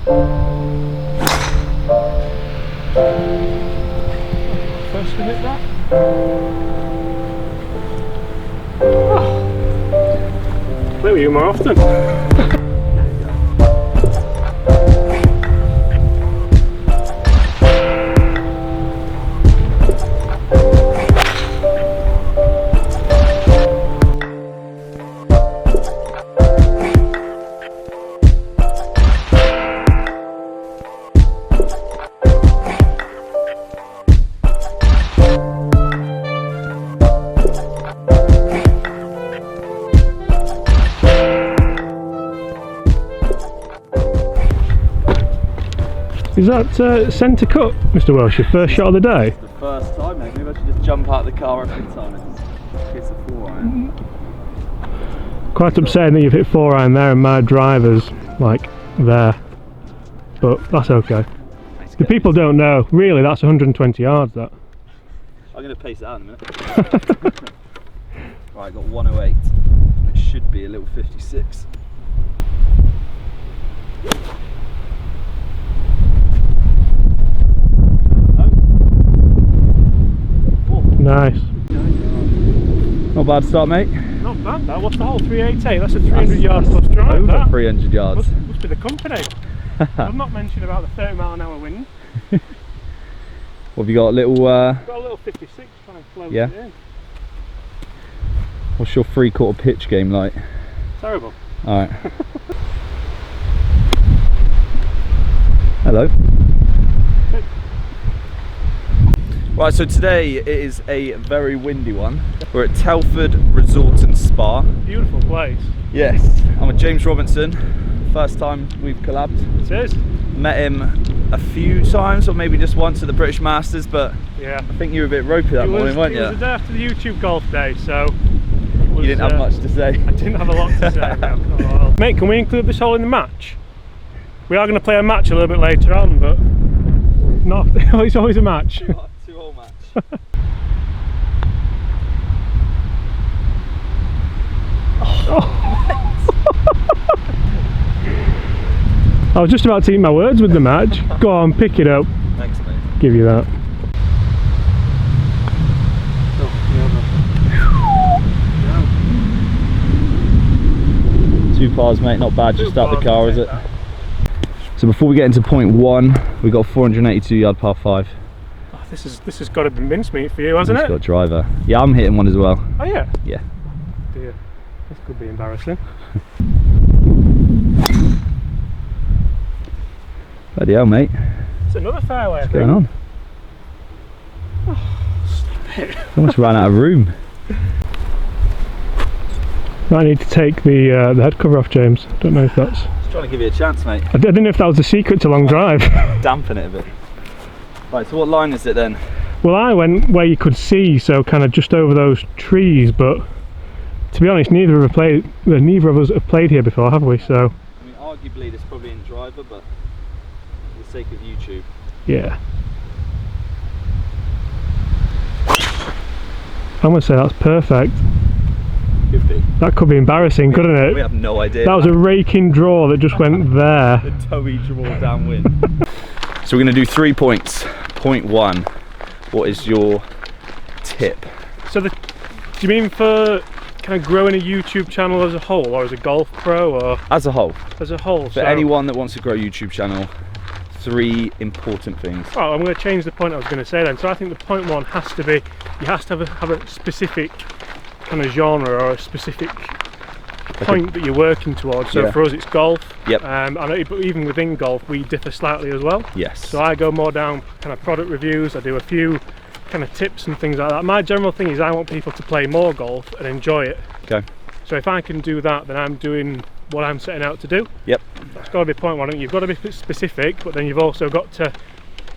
First to hit that. Oh. Play with you more often. Is that centre cut, Mr. Wiltshire? First shot of the day? It's the first time, mate. Maybe I should just jump out of the car every time and hit a 4-iron. Quite upsetting that you've hit 4-iron there and my driver's like there. But that's okay. The people don't know. Really, that's 120 yards, that. I'm going to pace it out in a minute. Right, got 108. It should be a little 56. Nice. Not bad start, mate. Not bad that. What's the hole? 388? That's a 300 yard plus drive. Over that. 300 yards. Must be the company. I've not mentioned about the 30-mile-an-hour wind. What have you got? A little Got a little 56 trying to float it in. What's your 3/4 pitch game like? Terrible. Alright. Hello. Right, so today it is a very windy one. We're at Telford Resort and Spa. Beautiful place. Yes, I'm with James Robinson. First time we've collabed. It is. Met him a few times, or maybe just once at the British Masters, but yeah, I think you were a bit ropey that morning, weren't you? It was the day after the YouTube golf day, so you didn't have much to say. I didn't have a lot to say. No. Mate, can we include this hole in the match? We are going to play a match a little bit later on, but not. It's always a match. 2-hole match. I was just about to eat my words with the match. Go on, pick it up. Thanks, mate. Give you that. Two pars, mate, not bad. Just out the car, is it? So before we get into point 1, we got a 482 yard par 5. Oh, this has got to be mincemeat for you, hasn't it? It's got a driver. Yeah, I'm hitting one as well. Oh yeah? Yeah. Dear, this could be embarrassing. Bloody hell, mate. It's another fairway. What's going on? Oh, stop it. Almost ran out of room. Might need to take the head cover off, James. Don't know if that's. Just trying to give you a chance, mate. I didn't know if that was the secret to long drive. Dampen it a bit. Right, so what line is it then? Well, I went where you could see, so kind of just over those trees. But to be honest, neither of us have played here before, have we? So. I mean, arguably this probably isn't driver, but for the sake of YouTube. Yeah. I'm gonna say that's perfect. Could be. That could be embarrassing, couldn't it? We have no idea. That was a raking draw that just went there. The toey draw downwind. So we're going to do 3 points. Point 1. What is your tip? So do you mean for kind of growing a YouTube channel as a whole, or as a golf pro, or As a whole. as a whole? For anyone that wants to grow a YouTube channel, 3 important things. Oh, I'm going to change the point I was going to say then. So I think the point 1 has to be, you have to have a specific kind of genre or a specific point that you're working towards. So for us it's golf. Yep. But even within golf we differ slightly as well. Yes. So I go more down kind of product reviews, I do a few kind of tips and things like that. My general thing is I want people to play more golf and enjoy it. Okay. So if I can do that, then I'm doing what I'm setting out to do. Yep. That's got to be point 1. You've got to be specific, but then you've also got to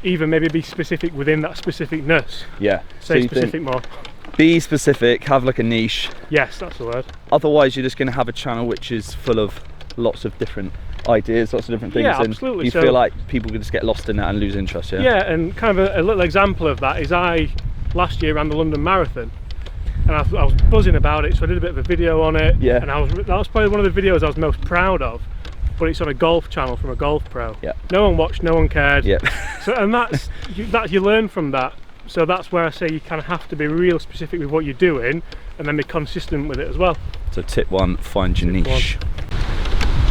even maybe be specific within that specificness. Yeah. Say so specific more. Be specific, have like a niche. Yes, that's the word. Otherwise you're just going to have a channel which is full of lots of different ideas, lots of different things. Yeah, absolutely. And you feel like people can just get lost in that and lose interest, yeah? Yeah, and kind of a little example of that is last year ran the London Marathon. And I was buzzing about it, so I did a bit of a video on it. Yeah. And that was probably one of the videos I was most proud of. but it's on a golf channel from a golf pro. Yeah. No one watched, no one cared. Yeah. So, and that's you learn from that. So that's where I say you kind of have to be real specific with what you're doing, and then be consistent with it as well. So tip 1, find your niche.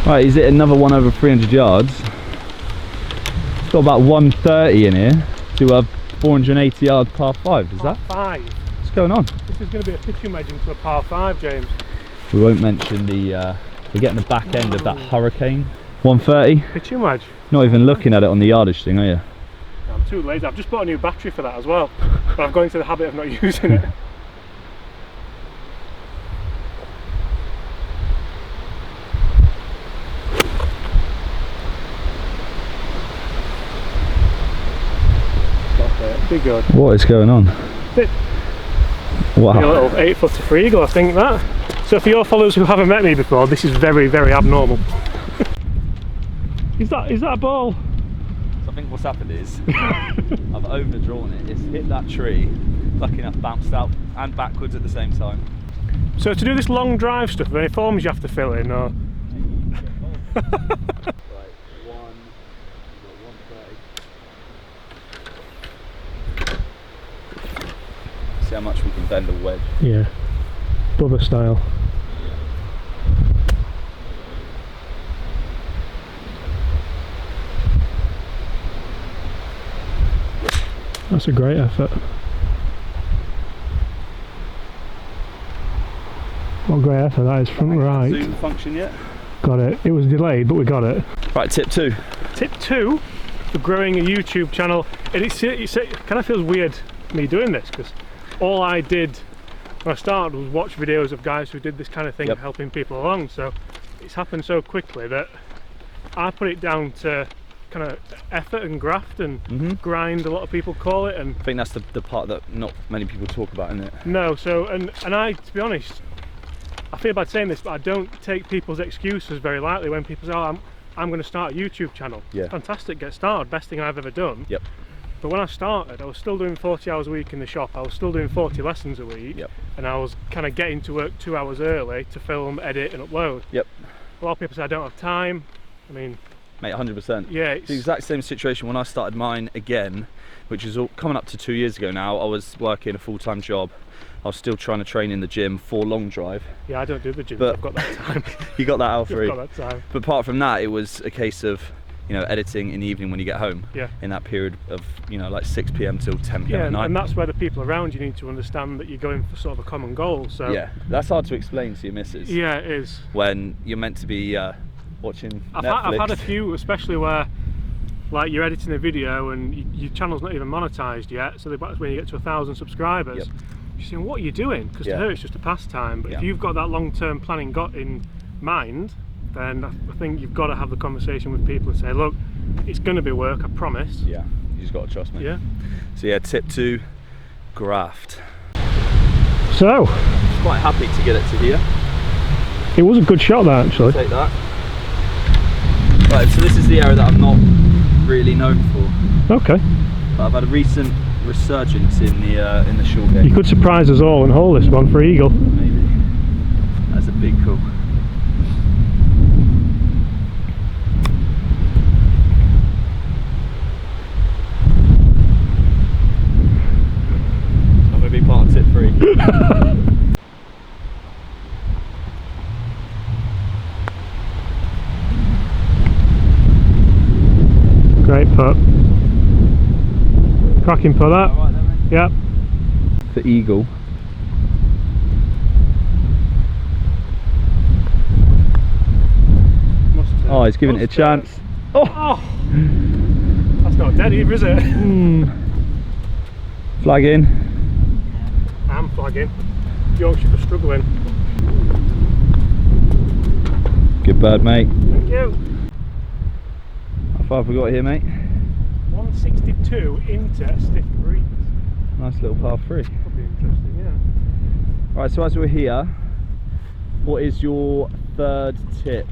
Right, is it another one over 300 yards? It's got about 130 in here to a 480 yard par 5. Is that? Par 5. What's going on? This is going to be a pitching wedge into a par 5, James. We won't mention the. We're getting the back end of that Hurricane. 130. Pitching wedge. Not even looking at it on the yardage thing, are you? I'm too lazy. I've just bought a new battery for that as well, but I've got into the habit of not using it. Be good. What is going on? Wow. A little 8-footer for eagle, I think that. So for your followers who haven't met me before, this is very, very abnormal. Is that a ball? So I think what's happened is I've overdrawn it. It's hit that tree, lucky enough bounced out and backwards at the same time. So to do this long drive stuff, are there any forms you have to fill in, or? See how much we can bend a wedge. Yeah, brother style. That's a great effort. What a great effort that is, front right. Zoom function yet? Got it. It was delayed, but we got it. Right, tip 2. Tip 2 for growing a YouTube channel, and it kind of feels weird me doing this, because all I did when I started was watch videos of guys who did this kind of thing, helping people along. So it's happened so quickly that I put it down to kind of effort and graft and grind, a lot of people call it. And I think that's the part that not many people talk about, isn't it? No, so and I, to be honest, I feel bad saying this, but I don't take people's excuses very lightly when people say, oh, I'm going to start a YouTube channel. Yeah. Fantastic, get started, best thing I've ever done. Yep. But when I started, I was still doing 40 hours a week in the shop, I was still doing 40 lessons a week, and I was kind of getting to work 2 hours early to film, edit and upload. Yep. A lot of people say I don't have time. I mean, mate, 100%. Yeah, it's the exact same situation when I started mine again, which is all coming up to 2 years ago now. I was working a full-time job. I was still trying to train in the gym for long drive. Yeah, I don't do the gym, but so I've got that time. You got that out free. I've got that time. But apart from that, it was a case of, you know, editing in the evening when you get home. Yeah. In that period of, you know, like 6 PM till 10 PM at night. And that's where the people around you need to understand that you're going for sort of a common goal. So yeah, that's hard to explain to your missus. Yeah, it is. When you're meant to be watching Netflix. I've had a few, especially where like you're editing a video and your channel's not even monetized yet, so that's when you get to 1,000 subscribers. You're saying, what are you doing? Because to her it's just a pastime, but if you've got that long-term planning got in mind, then I think you've got to have the conversation with people and say, look, it's going to be work, I promise. Yeah, you just got to trust me. Yeah. So yeah, tip 2, graft. So quite happy to get it to here. It was a good shot there, actually. Take that. Right, so this is the area that I'm not really known for. Okay. But I've had a recent resurgence in the short game. You could surprise us all and hold this one for eagle. Maybe. That's a big call. I'm going to be part of tip 3. Great putt. Cracking putt that. Right then, mate. Yep. For eagle. Oh, he's giving it a chance. Oh! That's not dead either, is it? Flag in. I'm flagging. Yorkshire for struggling. Good bird, mate. Thank you. How far have we got here, mate? 162 into a stiff breeze. Nice little par 3. Could be interesting, yeah. Right, so as we're here, what is your third tip?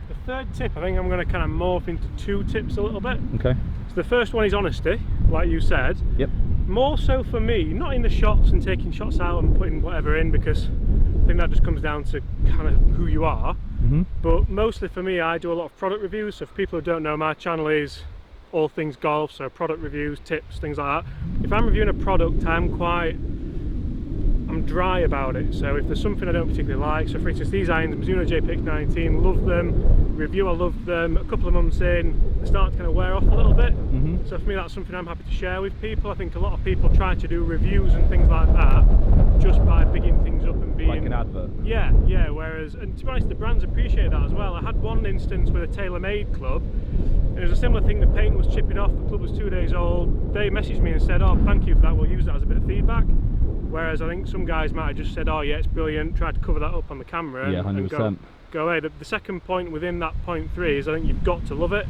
The third tip, I think I'm going to kind of morph into 2 tips a little bit. Okay. So the first one is honesty, like you said. Yep. More so for me, not in the shots and taking shots out and putting whatever in, because I think that just comes down to kind of who you are. But mostly for me, I do a lot of product reviews. So for people who don't know, my channel is all things golf, so product reviews, tips, things like that. If I'm reviewing a product, I'm dry about it. So if there's something I don't particularly like, so for instance these irons, Mizuno JPX 19, love them, review I love them, a couple of months in, they start to kind of wear off a little bit. So for me that's something I'm happy to share with people. I think a lot of people try to do reviews and things like that just by bigging things up and being... Like an advert. Yeah, whereas, and to be honest, the brands appreciate that as well. I had one instance with a TaylorMade club, and it was a similar thing, the paint was chipping off, the club was 2 days old, they messaged me and said, oh thank you for that, we'll use that as a bit of feedback. Whereas I think some guys might have just said, oh yeah, it's brilliant, tried to cover that up on the camera and go away. The second point within that point 3 is I think you've got to love it.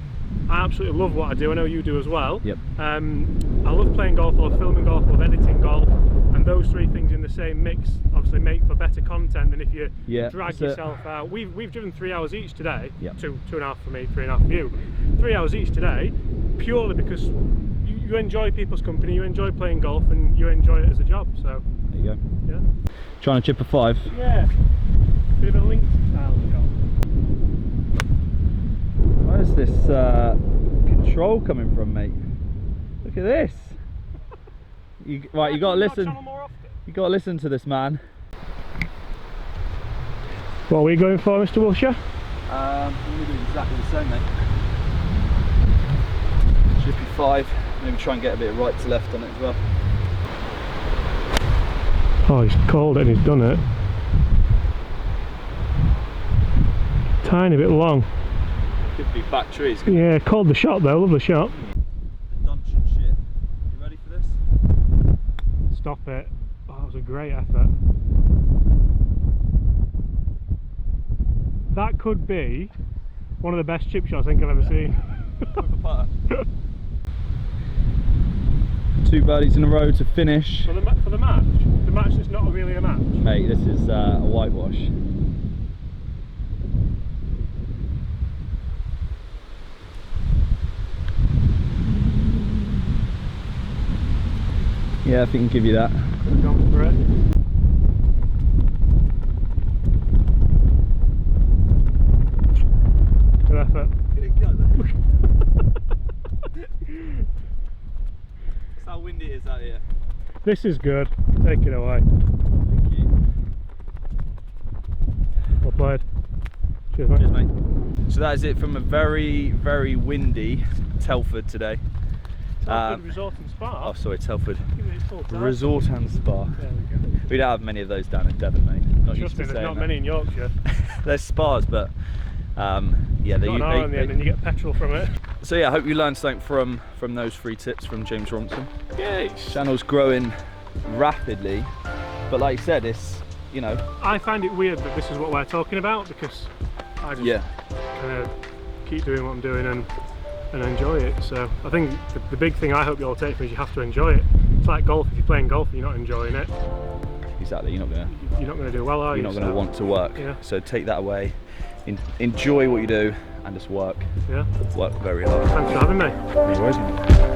I absolutely love what I do, I know you do as well. I love playing golf, I love filming golf, I love editing golf, and those 3 things in the same mix obviously make for better content than if you drag yourself out. We've driven 3 hours each today, 2.5 for me, 3.5 for you, 3 hours each today, purely because you enjoy people's company, you enjoy playing golf, and you enjoy it as a job. So there you go. Yeah. Trying to chip a 5. Yeah. Bit of a link style job. Where's this control coming from, mate? Look at this. You got to listen. You got to listen to this man. What are we going for, Mr. Wiltshire? I'm going to do exactly the same, mate. Chippy 5. Maybe try and get a bit of right to left on it as well. Oh, he's called it and he's done it. Tiny bit long. Could be back trees. Yeah, called the shot though, lovely shot. Dungeon shit. You ready for this? Stop it. Oh, that was a great effort. That could be one of the best chip shots I think I've ever seen. With a putter. 2 birdies in a row to finish. For the match? The match that's not really a match? Mate, this is a whitewash. Yeah, I think I can give you that. Could have gone for it. Good effort. Get it go, mate. That's how windy it is out here. This is good. Take it away. Thank you. Well played. Cheers, mate. Cheers, mate. So that is it from a very, very windy Telford today. Telford Resort and Spa? Oh, sorry, Telford Resort and Spa. There we go. We don't have many of those down in Devon, mate. Not used to there's saying not that. many in Yorkshire. There's spas, but yeah, Got an hour on the end and you get petrol from it. So yeah, I hope you learned something from those 3 tips from James Wiltshire. Yay! Channel's growing rapidly, but like you said, it's, you know. I find it weird that this is what we're talking about because I just kind of keep doing what I'm doing and enjoy it. So I think the big thing I hope you all take from it is you have to enjoy it. It's like golf. If you're playing golf and you're not enjoying it, exactly, you're not gonna do well, are you? You're not gonna want to work. Yeah. So take that away, enjoy what you do, and just work. Yeah. Work very hard. Thanks for having me. No worries, mate.